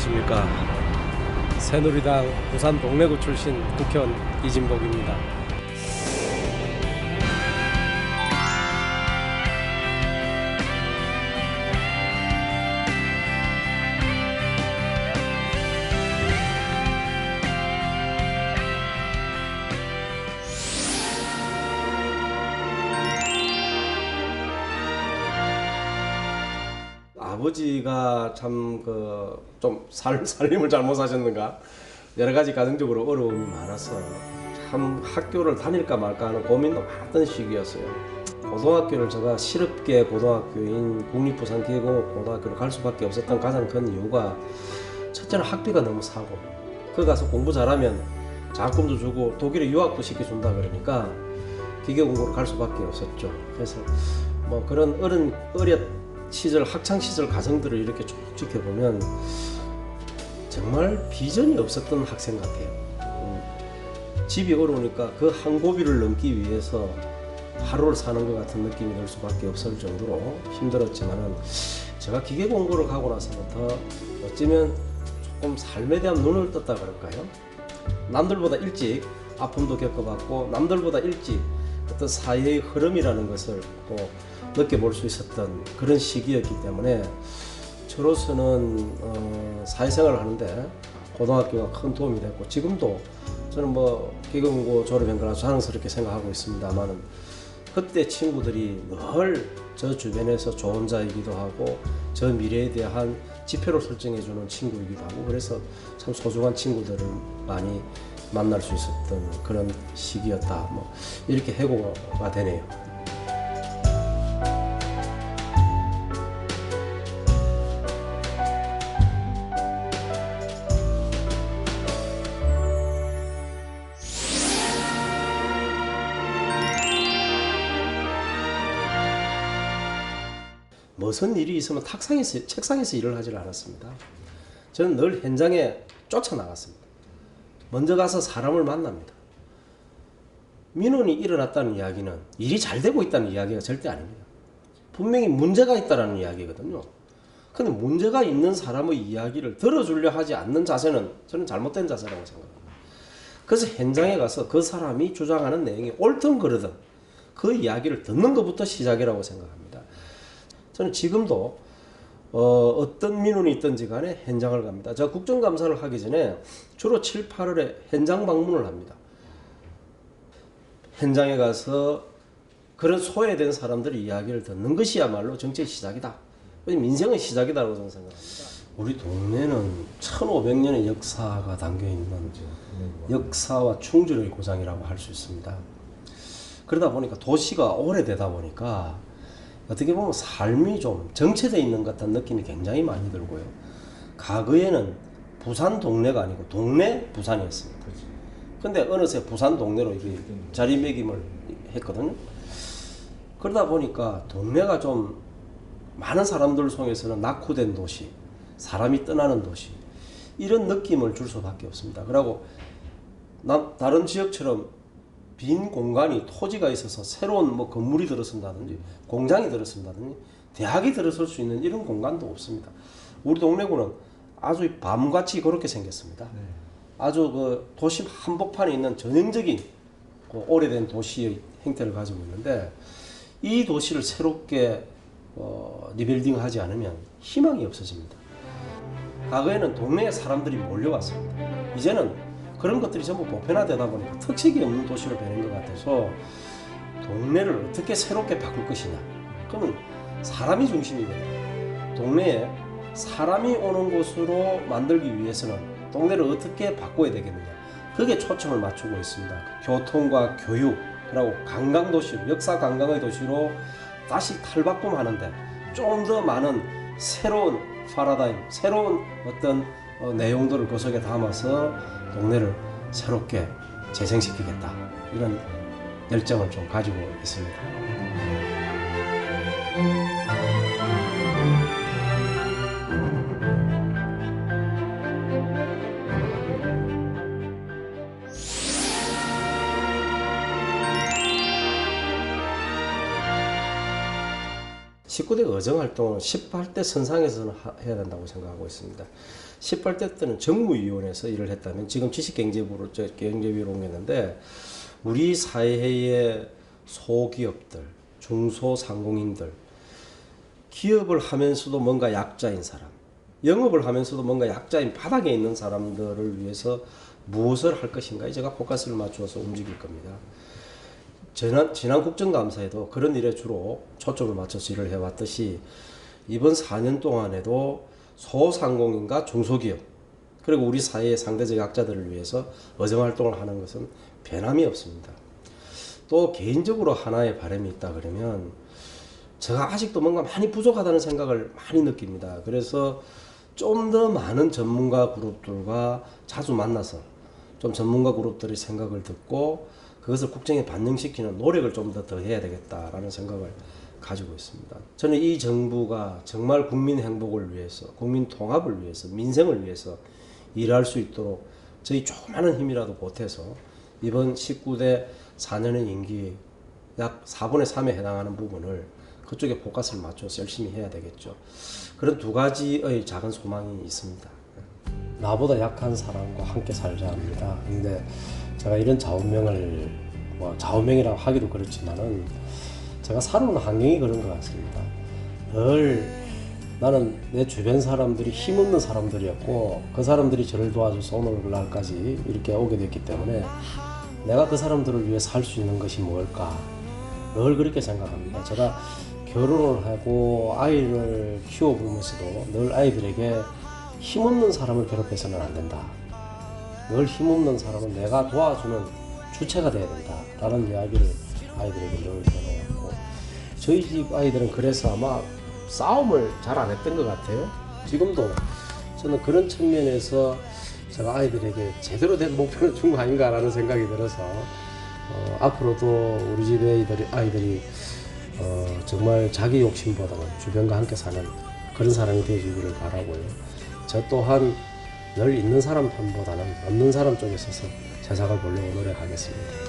안녕하십니까. 새누리당 부산 동래구 출신 국회의원 이진복입니다. 아버지가 참 좀 살림을 잘못 사셨는가 여러 가지 가정적으로 어려움이 많아서 참 학교를 다닐까 말까 하는 고민도 많았던 시기였어요. 고등학교를 제가 실업계 고등학교인 국립부산계공업고등학교를 갈 수밖에 없었던 가장 큰 이유가 첫째는 학비가 너무 사고 거기 가서 공부 잘하면 장학금도 주고 독일에 유학도 시켜준다 그러니까 기계 공부를 갈 수밖에 없었죠. 그래서 뭐 그런 어렸 시절 학창시절 가정들을 이렇게 쭉 지켜보면 정말 비전이 없었던 학생 같아요. 집이 어려우니까 그 한 고비를 넘기 위해서 하루를 사는 것 같은 느낌이 들 수밖에 없을 정도로 힘들었지만은 제가 기계 공부를 가고 나서부터 어쩌면 조금 삶에 대한 눈을 떴다 그럴까요? 남들보다 일찍 아픔도 겪어봤고 남들보다 일찍 어떤 사회의 흐름이라는 것을 또 느껴볼 수 있었던 그런 시기였기 때문에 저로서는 사회생활을 하는데 고등학교가 큰 도움이 됐고 지금도 저는 뭐 기계공고 졸업한 거라 자랑스럽게 생각하고 있습니다만은 그때 친구들이 늘 저 주변에서 좋은 자이기도 하고 저 미래에 대한 지표를 설정해주는 친구이기도 하고 그래서 참 소중한 친구들을 많이 만날 수 있었던 그런 시기였다. 뭐 이렇게 해고가 되네요. 무슨 일이 있으면 책상에서 일을 하지 않았습니다. 저는 늘 현장에 쫓아나갔습니다. 먼저 가서 사람을 만납니다. 민원이 일어났다는 이야기는 일이 잘 되고 있다는 이야기가 절대 아닙니다. 분명히 문제가 있다는 이야기거든요. 근데 문제가 있는 사람의 이야기를 들어주려 하지 않는 자세는 저는 잘못된 자세라고 생각합니다. 그래서 현장에 가서 그 사람이 주장하는 내용이 옳든 그르든 그 이야기를 듣는 것부터 시작이라고 생각합니다. 저는 지금도 어떤 민원이 있든지 간에 현장을 갑니다. 제가 국정감사를 하기 전에 주로 7, 8월에 현장 방문을 합니다. 현장에 가서 그런 소외된 사람들의 이야기를 듣는 것이야말로 정치의 시작이다. 민생의 시작이라고 저는 생각합니다. 우리 동네는 1500년의 역사가 담겨있는 역사와 충주의 고장이라고 할 수 있습니다. 그러다 보니까 도시가 오래되다 보니까 어떻게 보면 삶이 좀 정체되어 있는 것 같다는 느낌이 굉장히 많이 들고요. 과거에는 부산 동네가 아니고 동네 부산이었습니다. 근데 어느새 부산 동네로 이게 자리매김을 했거든요. 그러다 보니까 동네가 좀 많은 사람들 속에서는 낙후된 도시, 사람이 떠나는 도시 이런 느낌을 줄 수밖에 없습니다. 그리고 다른 지역처럼 빈 공간이 토지가 있어서 새로운 뭐 건물이 들어선다든지 공장이 들어선다든지 대학이 들어설 수 있는 이런 공간도 없습니다. 우리 동래구는 아주 밤같이 그렇게 생겼습니다. 아주 그 도심 한복판에 있는 전형적인 그 오래된 도시의 형태를 가지고 있는데 이 도시를 새롭게 리빌딩 하지 않으면 희망이 없어집니다. 과거에는 동네에 사람들이 몰려왔습니다. 이제는 그런 것들이 전부 보편화되다 보니까 특색이 없는 도시로 되는 것 같아서 동네를 어떻게 새롭게 바꿀 것이냐. 그러면 사람이 중심이 됩니다. 동네에 사람이 오는 곳으로 만들기 위해서는 동네를 어떻게 바꿔야 되겠느냐. 그게 초점을 맞추고 있습니다. 교통과 교육, 그리고 관광도시로, 역사 관광의 도시로 다시 탈바꿈하는데 좀 더 많은 새로운 파라다임, 새로운 어떤 내용들을 그 속에 담아서 동네를 새롭게 재생시키겠다. 이런 열정을 좀 가지고 있습니다. 19대 의정활동은 18대 선상에서는 해야 된다고 생각하고 있습니다. 18대 때는 정무위원회에서 일을 했다면 지금 지식경제부로 경제위로 옮겼는데 우리 사회의 소기업들, 중소상공인들, 기업을 하면서도 뭔가 약자인 사람, 영업을 하면서도 뭔가 약자인 바닥에 있는 사람들을 위해서 무엇을 할 것인가에 제가 포커스를 맞추어서 움직일 겁니다. 지난 국정감사에도 그런 일에 주로 초점을 맞춰서 일을 해왔듯이 이번 4년 동안에도 소상공인과 중소기업 그리고 우리 사회의 상대적 약자들을 위해서 의정활동을 하는 것은 변함이 없습니다. 또 개인적으로 하나의 바람이 있다 그러면 제가 아직도 뭔가 많이 부족하다는 생각을 많이 느낍니다. 그래서 좀 더 많은 전문가 그룹들과 자주 만나서 좀 전문가 그룹들의 생각을 듣고 그것을 국정에 반영시키는 노력을 좀 더 해야 되겠다라는 생각을 가지고 있습니다. 저는 이 정부가 정말 국민 행복을 위해서, 국민 통합을 위해서, 민생을 위해서 일할 수 있도록 저희 조그마한 힘이라도 보태서 이번 19대 4년의 임기 약 4분의 3에 해당하는 부분을 그쪽에 포커스를 맞춰서 열심히 해야 되겠죠. 그런 두 가지의 작은 소망이 있습니다. 나보다 약한 사람과 함께 살자 합니다. 근데 제가 이런 좌우명을 좌우명이라고 하기도 그렇지만은 제가 살아온 환경이 그런 것 같습니다. 늘 나는 내 주변 사람들이 힘없는 사람들이었고 그 사람들이 저를 도와줘서 오늘날까지 이렇게 오게 됐기 때문에 내가 그 사람들을 위해 살 수 있는 것이 뭘까 늘 그렇게 생각합니다. 제가 결혼을 하고 아이를 키워보면서도 늘 아이들에게 힘없는 사람을 괴롭혀서는 안 된다. 늘 힘없는 사람은 내가 도와주는 주체가 돼야 된다 라는 이야기를 아이들에게 늘 해놓았고 저희 집 아이들은 그래서 아마 싸움을 잘 안 했던 것 같아요. 지금도 저는 그런 측면에서 제가 아이들에게 제대로 된 목표를 준 거 아닌가 라는 생각이 들어서 앞으로도 우리 집 아이들이 정말 자기 욕심보다는 주변과 함께 사는 그런 사람이 되어주기를 바라고요. 저 또한 늘 있는 사람 편보다는 없는 사람 쪽에 서서 세상을 보려고 노력하겠습니다.